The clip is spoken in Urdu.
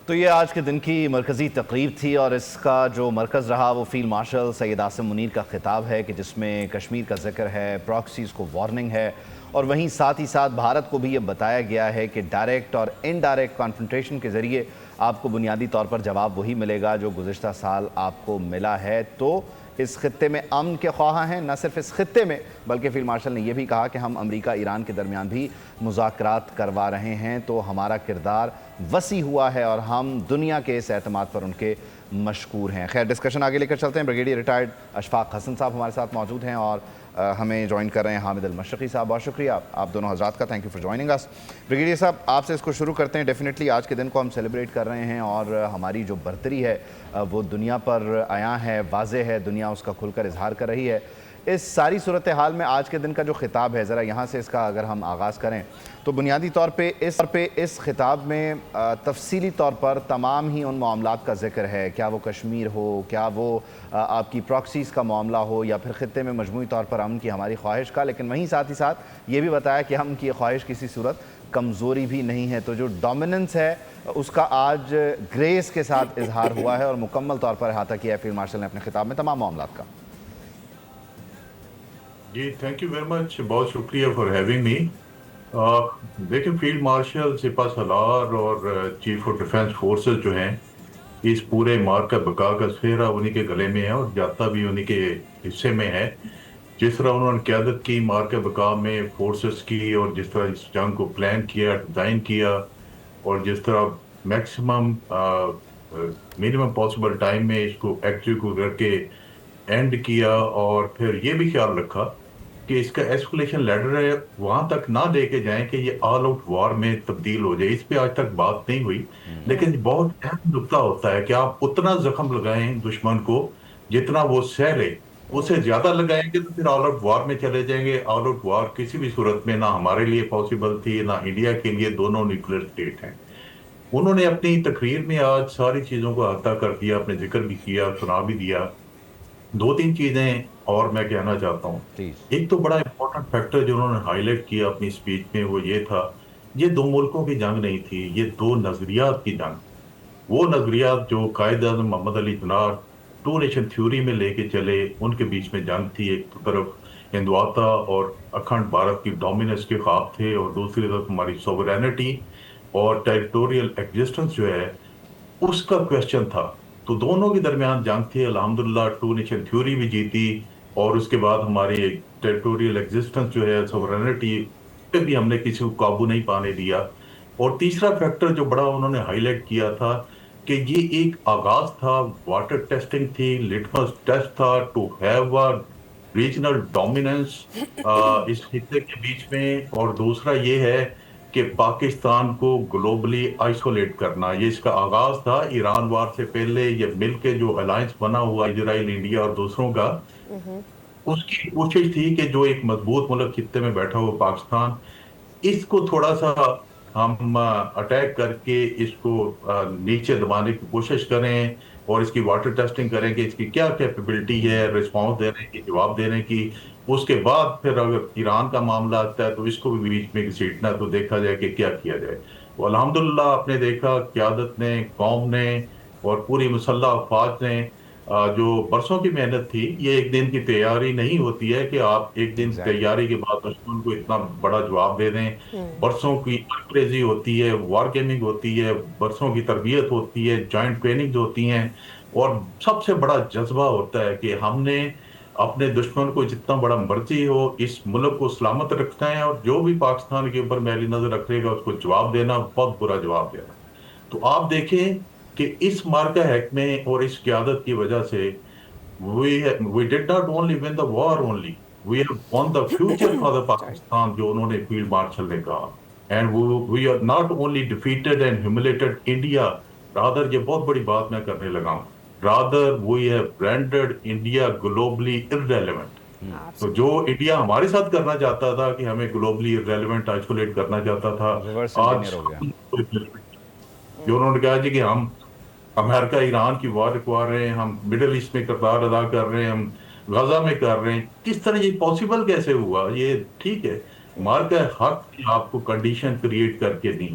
تو یہ آج کے دن کی مرکزی تقریب تھی اور اس کا جو مرکز رہا وہ فیلڈ مارشل سید عاصم منیر کا خطاب ہے کہ جس میں کشمیر کا ذکر ہے، پراکسیز کو وارننگ ہے، اور وہیں ساتھ ہی ساتھ بھارت کو بھی یہ بتایا گیا ہے کہ ڈائریکٹ اور انڈائریکٹ کانفرنٹریشن کے ذریعے آپ کو بنیادی طور پر جواب وہی ملے گا جو گزشتہ سال آپ کو ملا ہے۔ تو اس خطے میں امن کے خواہاں ہیں، نہ صرف اس خطے میں بلکہ فیلڈ مارشل نے یہ بھی کہا کہ ہم امریکہ ایران کے درمیان بھی مذاکرات کروا رہے ہیں، تو ہمارا کردار وسیع ہوا ہے اور ہم دنیا کے اس اعتماد پر ان کے مشکور ہیں۔ خیر، ڈسکشن آگے لے کر چلتے ہیں۔ بریگیڈیئر ریٹائرڈ اشفاق حسن صاحب ہمارے ساتھ موجود ہیں اور ہمیں جوائن کر رہے ہیں حامد المشرقی صاحب۔ بہت شکریہ آپ دونوں حضرات کا، تھینک یو فار جوائننگ اس۔ بریگیڈیئر صاحب، آپ سے اس کو شروع کرتے ہیں۔ ڈیفینیٹلی آج کے دن کو ہم سیلیبریٹ کر رہے ہیں اور ہماری جو برتری ہے وہ دنیا پر عیاں ہے، واضح ہے، دنیا اس کا کھل کر اظہار کر رہی ہے۔ اس ساری صورتحال میں آج کے دن کا جو خطاب ہے، ذرا یہاں سے اس کا اگر ہم آغاز کریں تو بنیادی طور پہ اس خطاب میں تفصیلی طور پر تمام ہی ان معاملات کا ذکر ہے، کیا وہ کشمیر ہو، کیا وہ آپ کی پراکسیز کا معاملہ ہو، یا پھر خطے میں مجموعی طور پر امن کی ہماری خواہش کا، لیکن وہیں ساتھ ہی ساتھ یہ بھی بتایا کہ ہم کی خواہش کسی صورت کمزوری بھی نہیں ہے۔ تو جو ڈومیننس ہے اس کا آج گریس کے ساتھ اظہار ہوا ہے اور مکمل طور پر احاطہ کیا ہے فیلڈ مارشل نے اپنے خطاب میں تمام معاملات کا۔ جی تھینک یو ویری مچ، بہت شکریہ فار ہیونگ می۔ دیکھیں، فیلڈ مارشل سپہ سالار اور چیف آف ڈیفینس فورسز جو ہیں، اس پورے مارکہ بقا کا سہرا انہی کے گلے میں ہے اور جاتا بھی انہی کے حصے میں ہے۔ جس طرح انہوں نے قیادت کی مارکہ بقا میں فورسز کی، اور جس طرح اس جنگ کو پلان کیا، ڈیزائن کیا، اور جس طرح میکسیمم منیمم پاسبل ٹائم میں اس کو ایکٹیو کر کے اینڈ کیا، اور پھر یہ بھی خیال رکھا کہ اس کا ایسکولیشن لیڈر ہے وہاں تک نہ لے کے جائیں کہ یہ آل آؤٹ وار میں تبدیل ہو جائے۔ اس پہ آج تک بات نہیں ہوئی، لیکن بہت اہم نقطہ ہوتا ہے کہ آپ اتنا زخم لگائیں دشمن کو جتنا وہ سہ لے، اسے زیادہ لگائیں گے تو پھر آل آؤٹ وار میں چلے جائیں گے۔ آل آؤٹ وار کسی بھی صورت میں نہ ہمارے لیے پاسبل تھی نہ انڈیا کے لیے، دونوں نیوکلیر اسٹیٹ ہیں۔ انہوں نے اپنی تقریر میں آج ساری چیزوں کو احاطہ کر دیا، اپنے ذکر بھی کیا، سنا بھی دیا۔ دو تین چیزیں اور میں کہنا چاہتا ہوں۔ ایک تو بڑا امپورٹنٹ فیکٹر جو انہوں نے ہائی لائٹ کیا اپنی اسپیچ میں وہ یہ تھا، یہ دو ملکوں کی جنگ نہیں تھی، یہ دو نظریات کی جنگ۔ وہ نظریات جو قائد اعظم محمد Ali Jinnah to nation theory میں لے کے چلے، ان کے بیچ میں جنگ تھی۔ ایک طرف ہندواتا اور اکھنڈ بھارت کی ڈومیننس کے خواب تھے، اور دوسری طرف ہماری سوورینٹی اور ٹیریٹوریل ایگزسٹنس جو ہے اس کا کویسچن تھا۔ تو دونوں کے درمیان جنگ تھی۔ الحمدللہ ٹو نیشن تھیوری بھی جیتی، اور اس کے بعد ہماری ٹیریٹوریل ایگزسٹنس جو ہے، سوورینٹی پہ بھی ہم نے کسی کو قابو نہیں پانے دیا۔ اور تیسرا فیکٹر جو بڑا انہوں نے ہائی لائٹ کیا تھا کہ یہ ایک آغاز تھا، واٹر ٹیسٹنگ تھی، لٹمس ٹیسٹ تھا to have a regional dominance اس خطے کے بیچ میں۔ اور دوسرا یہ ہے کہ پاکستان کو گلوبلی آئسولیٹ کرنا، یہ اس کا آغاز تھا۔ ایران وار سے پہلے یہ مل کے جو الائنس بنا ہوا اسرائیل، انڈیا اور دوسروں کا، اس کی کوشش تھی کہ جو ایک مضبوط ملک خطے میں بیٹھا ہوا پاکستان، اس کو تھوڑا سا ہم اٹیک کر کے اس کو نیچے دبانے کی کوشش کریں، اور اس کی واٹر ٹیسٹنگ کریں کہ اس کی کیا کیپیبلٹی ہے رسپانس دینے کی، جواب دینے کی۔ اس کے بعد پھر اگر ایران کا معاملہ آتا ہے تو اس کو بھی بیچ میں گھسیٹنا، تو دیکھا جائے کہ کیا کیا جائے۔ تو الحمدللہ آپ نے دیکھا قیادت نے، قوم نے اور پوری مسلح افواج نے جو برسوں کی محنت تھی، یہ ایک دن کی تیاری نہیں ہوتی ہے کہ آپ ایک دن تیاری کے بعد دشمن کو اتنا بڑا جواب دے دیں۔ برسوں کی ارکریزی ہوتی ہے، وار گیمنگ ہوتی ہے، برسوں کی تربیت ہوتی ہے، جوائنٹ ٹریننگ ہوتی ہیں، اور سب سے بڑا جذبہ ہوتا ہے کہ ہم نے اپنے دشمن کو جتنا بڑا مرضی ہو اس ملک کو سلامت رکھنا ہے، اور جو بھی پاکستان کے اوپر میلی نظر رکھے گا اس کو جواب دینا، بہت برا جواب دینا۔ تو آپ دیکھیں کہ اس مارکہ حق میں اور اس قیادت کی وجہ سے we did not only win the war only, we have won the future for the Pakistan، جو انہوں نے فیلڈ مارشل نے کہا۔ and we are not only defeated and humiliated India، rather یہ بہت بڑی بات میں کرنے لگا ہوں، rather we have rendered India globally irrelevant۔ تو جو انڈیا ہمارے ساتھ کرنا چاہتا تھا کہ ہمیں گلوبلی irrelevant آئسولیٹ کرنا چاہتا تھا، آج جو انہوں نے کہا جی کہ ہم امریکہ ایران کی وار رکوا رہے ہیں، ہم مڈل ایسٹ میں کردار ادا کر رہے ہیں، ہم غزہ میں کر رہے ہیں، کس طرح یہ پاسبل کیسے ہوا؟ یہ ٹھیک ہے، مارکہ حق آپ کو کنڈیشن کریٹ کر کے دیں،